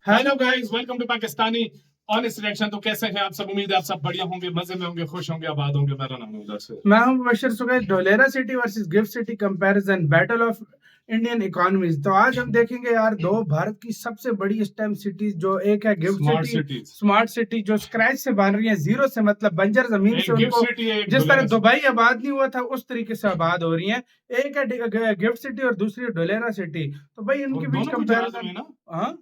Hello guys, welcome to Pakistani honest reaction. तो कैसे हैं आप सब? उम्मीद है आप सब बढ़िया होंगे, मजे में होंगे, खुश होंगे, आबाद होंगे। मेरा नाम है उधर से, मैं हूं Bashar Sugail. Dholera city versus gift city comparison, battle of Indian economies. तो आज हम देखेंगे यार दो भारत की सबसे बड़ी इस टाइम सिटीज, जो एक है gift smart city, cities. Smart city जो स्क्रैच से बन रही है, जीरो से, मतलब बंजर जमीन एक से गिफ्ट उनको सिटी है, एक जिस तरह ढोलेरा सिटी। दुबई आबाद नहीं हुआ था उस तरीके से आबाद हो रही है। एक है गिफ्ट सिटी और दूसरी ढोलेरा सिटी। तो भाई और इनके बीच दोनों गुजरात में कंपैरिजन। ना, हाँ,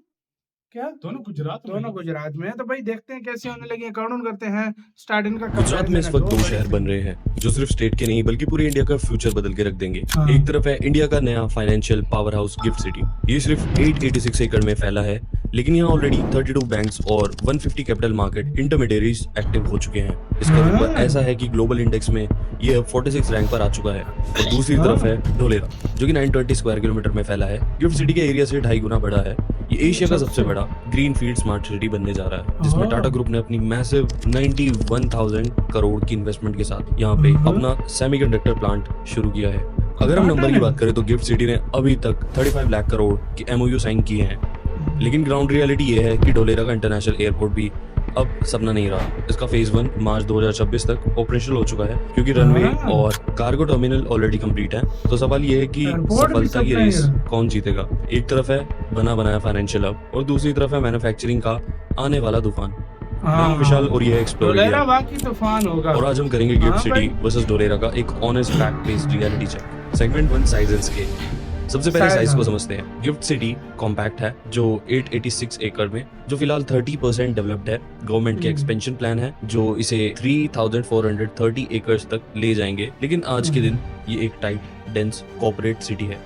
क्या दोनों गुजरात में दोनों ना? गुजरात में है। तो भाई देखते हैं कैसे होने लगी है। काउंट करते हैं, स्टार्ट इनका गुजरात में इस वक्त दो बड़ी शहर बन रहे हैं जो सिर्फ स्टेट के नहीं बल्कि पूरे इंडिया का फ्यूचर बदल के रख देंगे। हाँ। एक तरफ है इंडिया का नया financial power house gift city. ये सिर्फ 886 एकड़ में फैला है, लेकिन यहाँ ऑलरेडी 32 बैंक्स और 150 कैपिटल मार्केट इंटरमीडियरीज एक्टिव हो चुके हैं। इसका रुतबा ऐसा है कि ग्लोबल इंडेक्स में ये अब 46 रैंक पर आ चुका है। और दूसरी तरफ है ढोलेरा, जो कि 920 स्क्वायर किलोमीटर में फैला है। गिफ्ट सिटी के एरिया से 2.5 गुना बड़ा है। ये एशिया का सबसे बड़ा ग्रीन फील्ड स्मार्ट सिटी बनने जा रहा है, जिसमें टाटा ग्रुप ने अपनी मैसिव 91,000 करोड़ की इन्वेस्टमेंट के साथ यहाँ पे अपना सेमीकंडक्टर प्लांट शुरू किया है। अगर हम नंबर की बात करें तो गिफ्ट सिटी ने अभी तक 35 लाख करोड़ की एमओयू साइन किए हैं, लेकिन ग्राउंड रियलिटी ये है कि ढोलेरा का इंटरनेशनल एयरपोर्ट भी अब सपना नहीं रहा। इसका फेज 1 मार्च 2026 तक ऑपरेशनल हो चुका है, क्योंकि रनवे और कार्गो टर्मिनल ऑलरेडी कंप्लीट है। तो सवाल ये है कि सफलता की रेस कौन जीतेगा। एक तरफ है बना बनाया फाइनेंशियल हब और दूसरी तरफ है मैन्युफैक्चरिंग का आने वाला तूफान। मैं विशाल और ये एक्सप्लोर ढोलेरा वाकई तूफान होगा। और आज हम करेंगे गिफ्ट सिटी वर्सेस ढोलेरा का एक honest fact based reality check. Segment 1, size and scale. सबसे पहले साइज को समझते हैं। गिफ्ट सिटी कॉम्पैक्ट है, जो 886 एकड़ में, जो फिलहाल 30% डेवलप्ड है। गवर्नमेंट के एक्सपेंशन प्लान है जो इसे 3430 एकर्स तक ले जाएंगे, लेकिन आज के दिन ये एक टाइट डेंस कॉर्पोरेट सिटी है।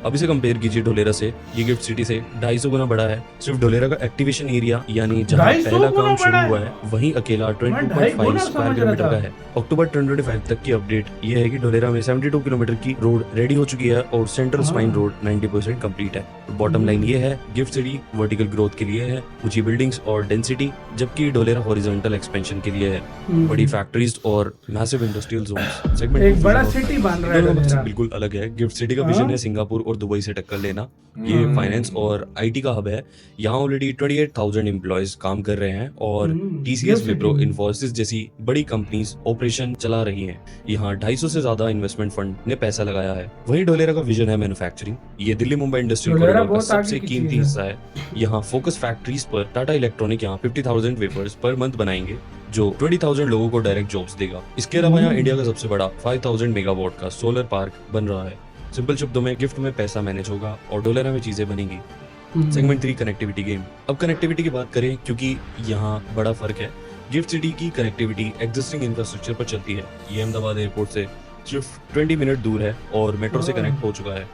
अब इसे कंपेयर कीजिए ढोलेरा से। ये गिफ्ट सिटी से 250 गुना बड़ा है। सिर्फ ढोलेरा का एक्टिवेशन एरिया, यानी जहां पहला काम शुरू हुआ है, वहीं अकेला 22.5 स्क्वायर किलोमीटर का है। अक्टूबर 2025 तक की अपडेट ये है कि ढोलेरा में 72 किलोमीटर की रोड रेडी हो चुकी है और सेंट्रल स्पाइन रोड 90% कंप्लीट है। बॉटम लाइन ये है, गिफ्ट सिटी वर्टिकल ग्रोथ के लिए है, ऊंची बिल्डिंग्स और डेंसिटी, जबकि ढोलेरा हॉरिजॉन्टल एक्सपेंशन के लिए है, बड़ी फैक्ट्रीज और मैसिव इंडस्ट्रियल जोन्स। सेगमेंट एक बड़ा सिटी बन रहा है ढोलेरा। बिल्कुल अलग है। गिफ्ट सिटी का विजन है सिंगापुर और दुबई से टक्कर लेना। ये फाइनेंस और आईटी का हब है। यहाँ ऑलरेडी 28,000 एम्प्लॉयज काम कर रहे हैं और टीसीएस, विप्रो, इन्फोसिस जैसी बड़ी कंपनीज ऑपरेशन चला रही हैं। यहाँ 250 से ज्यादा इन्वेस्टमेंट फंड ने पैसा लगाया है। वहीं ढोलेरा का विजन है मैन्युफैक्चरिंग। ये दिल्ली मुंबई इंडस्ट्रियल कॉरिडोर का सबसे कीमती हिस्सा है। यहाँ फोकस फैक्ट्रीज पर टाटा इलेक्ट्रॉनिक यहाँ 50,000 वेफर्स पर मंथ बनाएंगे, जो 20,000 लोगों को डायरेक्ट जॉब्स देगा। इसके अलावा यहाँ इंडिया का सबसे बड़ा 5,000 मेगावाट का सोलर पार्क बन रहा है। सिंपल शब्दों में, गिफ्ट में पैसा मैनेज होगा और ढोलेरा में चीजें बनेंगी। Segment 3, connectivity game. अब कनेक्टिविटी की बात करें, क्योंकि यहाँ बड़ा फर्क है। गिफ्ट सिटी की कनेक्टिविटी एग्जिस्टिंग इंफ्रास्ट्रक्चर पर चलती है। ये अहमदाबाद एयरपोर्ट से सिर्फ 20 मिनट दूर है और मेट्रो से कनेक्ट हो चुका है।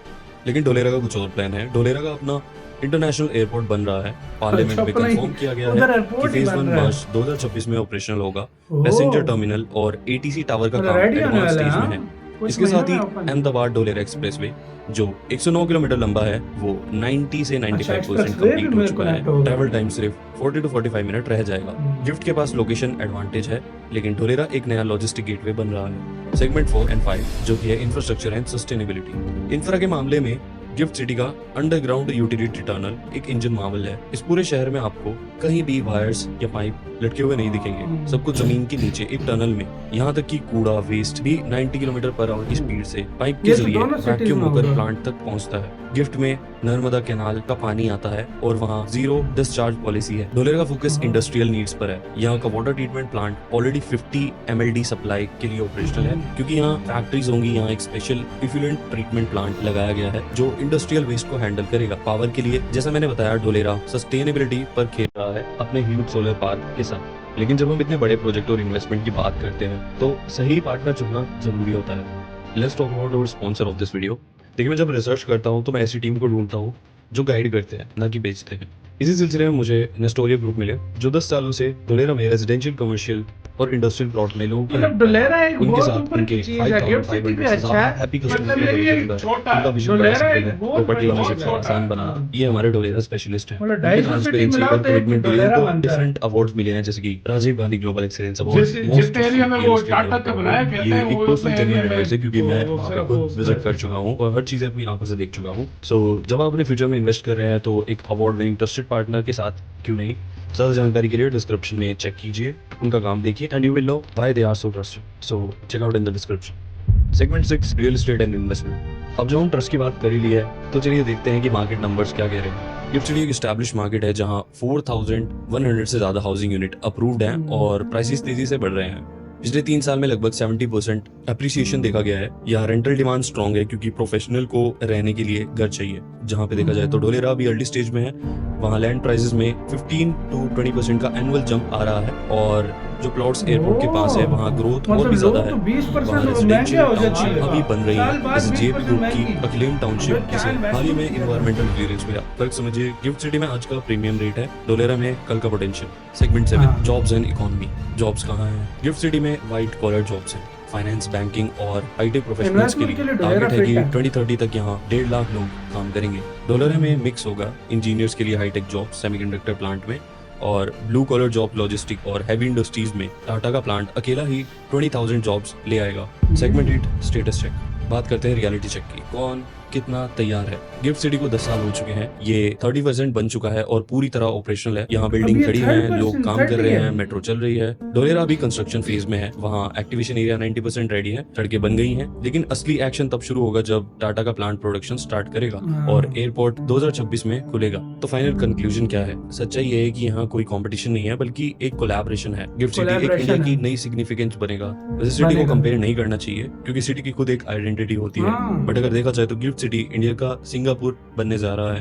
लेकिन ढोलेरा का कुछ और प्लान है। ढोलेरा का अपना इंटरनेशनल एयरपोर्ट बन रहा है। पार्लियामेंट में कंफर्म किया गया है कि फेज 1 मार्च 2026 में ऑपरेशनल होगा। पैसेंजर टर्मिनल और एटीसी टावर का काम एडवांस स्टेज में है। इसके साथ ही अहमदाबाद ढोलेरा एक्सप्रेसवे, जो 109 किलोमीटर लंबा है, वो 90 से 95% कंप्लीट हो चुका है। ट्रैवल टाइम सिर्फ 40 to 45 मिनट रह जाएगा। गिफ्ट के पास लोकेशन एडवांटेज है, लेकिन ढोलेरा एक नया लॉजिस्टिक गेटवे बन रहा है। सेगमेंट 4 एंड 5, जो कि है इंफ्रास्ट्रक्चर एंड सस्टेनेबिलिटी। इंफ्रा के मामले में गिफ्ट सिटी का अंडरग्राउंड यूटिलिटी टनल एक इंजन मार्वल है। इस पूरे शहर में आपको कहीं भी वायर्स या पाइप लटके हुए नहीं दिखेंगे। सब कुछ जमीन के नीचे एक टनल में। यहाँ तक कि कूड़ा वेस्ट भी 90 किलोमीटर पर आवर की स्पीड से पाइप के जरिए वैक्यूम होकर प्लांट तक पहुँचता है। गिफ्ट में नर्मदा कैनाल का पानी आता है और वहाँ जीरो डिस्चार्ज पॉलिसी है। ढोलेरा का फोकस इंडस्ट्रियल नीड्स पर है। यहाँ का water treatment plant already 50 MLD supply के लिए ऑपरेशनल है, क्योंकि यहाँ फैक्ट्रीज होंगी। यहाँ एक स्पेशल इफ्लुएंट ट्रीटमेंट प्लांट लगाया गया है जो इंडस्ट्रियल वेस्ट को हैंडल करेगा। पावर के लिए, जैसा मैंने बताया, ढोलेरा सस्टेनेबिलिटी पर खेल रहा है अपने ह्यूज सोलर पार्क के साथ। लेकिन जब हम इतने बड़े प्रोजेक्ट और इन्वेस्टमेंट की बात करते हैं तो सही पार्टनर चुनना जरूरी होता है। Let's talk about our sponsor of this video. देखिए, मैं जब रिसर्च करता हूँ तो मैं ऐसी टीम को ढूंढता हूँ जो गाइड करते हैं, ना कि बेचते हैं। इसी सिलसिले में मुझे नेस्टोरिया ग्रुप मिले, जो 10 सालों से ढोलेरा में रेजिडेंशियल, कमर्शियल और इंडस्ट्रियल प्लॉट में लोगों को ढोलेरा एक उनके बहुत साथ ऊपर उनके की चीज है। गिफ्ट सिटी भी अच्छा है, हैप्पी मतलब ये छोटा उनका विजन बड़ा ढोलेरा सिंपल एक है, बहुत प्रॉपर्टी बड़ा ओनरशिप छोटा आसान बनाना। ये हमारे ढोलेरा स्पेशलिस्ट हैं। मतलब 250 सिटी मिलाओ तो एक ढोलेरा बनता है। डिफरेंट अवार्ड्स मिले हैं, जैसे कि राजीव गांधी ग्लोबल एक्सीलेंस जिस अवार्ड। एरिया में वो टाटा का बनाया कहते हैं, वो उस एरिया में क्योंकि मैं वहाँ पे खुद विजिट कर चुका हूँ और हर चीजें अपनी आंखों से देख चुका हूँ। सो जब आप अपने फ्यूचर में इन्वेस्ट कर रहे हैं तो एक award winning trusted trusted partner के साथ क्यों नहीं। ज़्यादा जानकारी के लिए डिस्क्रिप्शन में चेक कीजिए, उनका काम देखिए and you will know why they are so trusted. So check out in the description. Segment 6 real estate and investment. अब जब हम ट्रस्ट की बात कर ही ली है तो चलिए देखते हैं कि मार्केट नंबर्स क्या कह रहे हैं। गिफ्ट सिटी एक एस्टैब्लिश मार्केट है जहां 4100 से ज़्यादा हाउसिंग यूनिट अप्रूव्ड हैं और प्राइसेस तेजी से बढ़ रहे हैं। पिछले 3 साल में लगभग 70% अप्रिसिएशन देखा गया है। यहाँ रेंटल डिमांड स्ट्रॉन्ग है क्योंकि प्रोफेशनल को रहने के लिए घर चाहिए। जहाँ पे देखा जाए तो ढोलेरा अभी अर्ली स्टेज में है, वहाँ लैंड प्राइसेस में 15 to 20% का एनुअल जंप आ रहा है और जो प्लॉट्स एयरपोर्ट के पास है वहाँ ग्रोथ और भी ज्यादा है। तो 20% वहाँ महंगे रेजिडेंशियल हो जाती टाउनशिप है। अभी बन रही साल है, बाद जैसे 20% जेपी ग्रुप की महंगी। अक्लेम टाउनशिप जिसे हाल ही में इन्वायरमेंटल क्लियरेंस मिला। फर्क समझिए, गिफ्ट सिटी में आज का प्रीमियम रेट है, ढोलेरा में कल का potential. Segment 7 jobs and economy. Jobs कहाँ हैं? गिफ्ट सिटी में व्हाइट कॉलर जॉब्स हैं, फाइनेंस, बैंकिंग और आईटी प्रोफेशनल्स के लिए टारगेट है कि 2030 तक यहाँ 1.5 लाख लोग काम करेंगे। ढोलेरा में मिक्स होगा, इंजीनियर्स के लिए हाईटेक जॉब सेमीकंडक्टर प्लांट में और ब्लू कॉलर जॉब लॉजिस्टिक और हैवी इंडस्ट्रीज में टाटा का प्लांट अकेला ही 20,000 जॉब्स ले आएगा। Segment 8 status check. बात करते हैं रियलिटी चेक की, कौन कितना तैयार है। गिफ्ट सिटी को 10 साल हो चुके हैं, ये 30% बन चुका है और पूरी तरह ऑपरेशनल है। यहाँ बिल्डिंग खड़ी है, लोग काम कर रहे हैं, मेट्रो चल रही है। ढोलेरा भी कंस्ट्रक्शन फेज में है, वहाँ एक्टिवेशन एरिया 90% रेडी है, सड़कें बन गई हैं, लेकिन असली एक्शन तब शुरू होगा जब टाटा का प्लांट प्रोडक्शन स्टार्ट करेगा और एयरपोर्ट 2026 में खुलेगा। तो फाइनल कंक्लूजन क्या है? सच्चाई ये है कि यहाँ कोई कंपटीशन नहीं है बल्कि एक कोलैबोरेशन है। गिफ्ट सिटी एक इंडिया की नई सिग्निफिकेंस बनेगा। वैसे सिटी को कंपेयर नहीं करना चाहिए क्योंकि सिटी की खुद एक आइडेंटिटी होती है, बट अगर देखा जाए तो गिफ्ट सिटी इंडिया का सिंगापुर बनने जा रहा है।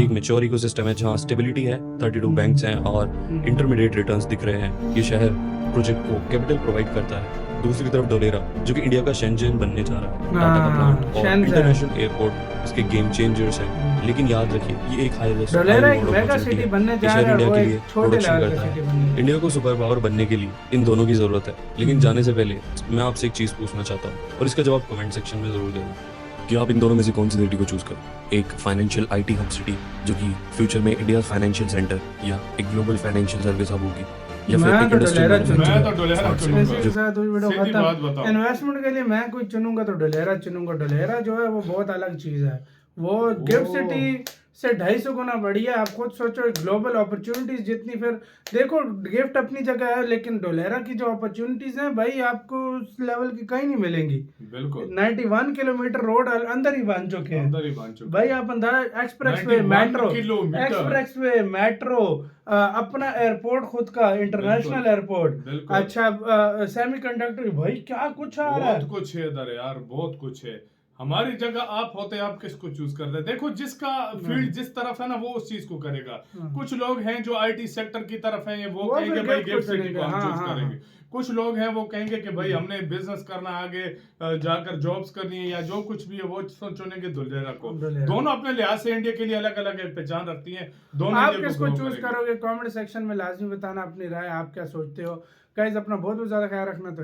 एक मैच्योर इकोसिस्टम है जहां स्टेबिलिटी है, 32 बैंक्स हैं और इंटरमीडिएट रिटर्न्स दिख रहे हैं। ये शहर प्रोजेक्ट को कैपिटल प्रोवाइड करता है। दूसरी तरफ ढोलेरा जो कि इंडिया का शेंजन बनने जा रहा है, टाटा का प्लांट और इंटरनेशनल एयरपोर्ट इसके गेम चेंजर्स हैं। लेकिन याद रखिए ये एक हाई रिस्क अपॉर्चुनिटी है। शहर इंडिया के लिए प्रोडक्शन करता है। इंडिया को सुपर पावर बनने के लिए इन दोनों की जरूरत है। लेकिन जाने से पहले मैं आपसे एक चीज पूछना चाहता हूँ और इसका जवाब कमेंट सेक्शन में जरूर देना कि आप इन दोनों में से कौन सी सिटी को चूज करें। एक फाइनेंशियल आईटी हब सिटी जो कि फ्यूचर में इंडिया फाइनेंशियल सेंटर या एक ग्लोबल फाइनेंशियल सर्विस हब होगी, या फिर एक इंडस्ट्रियल इन्वेस्टमेंट के लिए मैं कोई चुनूंगा तो ढोलेरा चुनूंगा। ढोलेरा जो है वो बहुत अलग चीज है, वो गिफ्ट सिटी से 250 गुना बढ़िया। आप खुद सोचो, ग्लोबल अपॉर्चुनिटीज जितनी, फिर देखो गिफ्ट अपनी जगह है लेकिन ढोलेरा की जो अपॉर्चुनिटीज हैं भाई आपको उस लेवल की कहीं नहीं मिलेंगी। बिल्कुल 91 किलोमीटर रोड अंदर ही बन चुके हैं, अंदर ही बन चुके भाई। आप अंदर एक्सप्रेसवे मेट्रो, अपना एयरपोर्ट खुद का, इंटरनेशनल एयरपोर्ट, अच्छा सेमीकंडक्टर, भाई क्या कुछ आ रहा है। बहुत कुछ है इधर यार, बहुत कुछ है। हमारी जगह आप होते, आप किसको चूज करते? देखो जिसका फील्ड जिस तरफ है ना वो उस चीज को करेगा। कुछ लोग हैं जो आईटी सेक्टर की तरफ हैं, वो कहेंगे भाई गिफ्ट सिटी को हम चूज करेंगे। कुछ लोग हैं वो कहेंगे कि भाई हमने बिजनेस करना, आगे जाकर जॉब्स करनी है या जो कुछ भी है वो चुनेंगे ढोलेरा को। दोनों अपने लिहाज से इंडिया के लिए अलग अलग पहचान रखती हैं। दोनों आप किसको चूज करोगे? कमेंट सेक्शन में लाजमी बताना अपनी राय, आप क्या सोचते हो। गाइस अपना बहुत ज्यादा ख्याल रखना। तो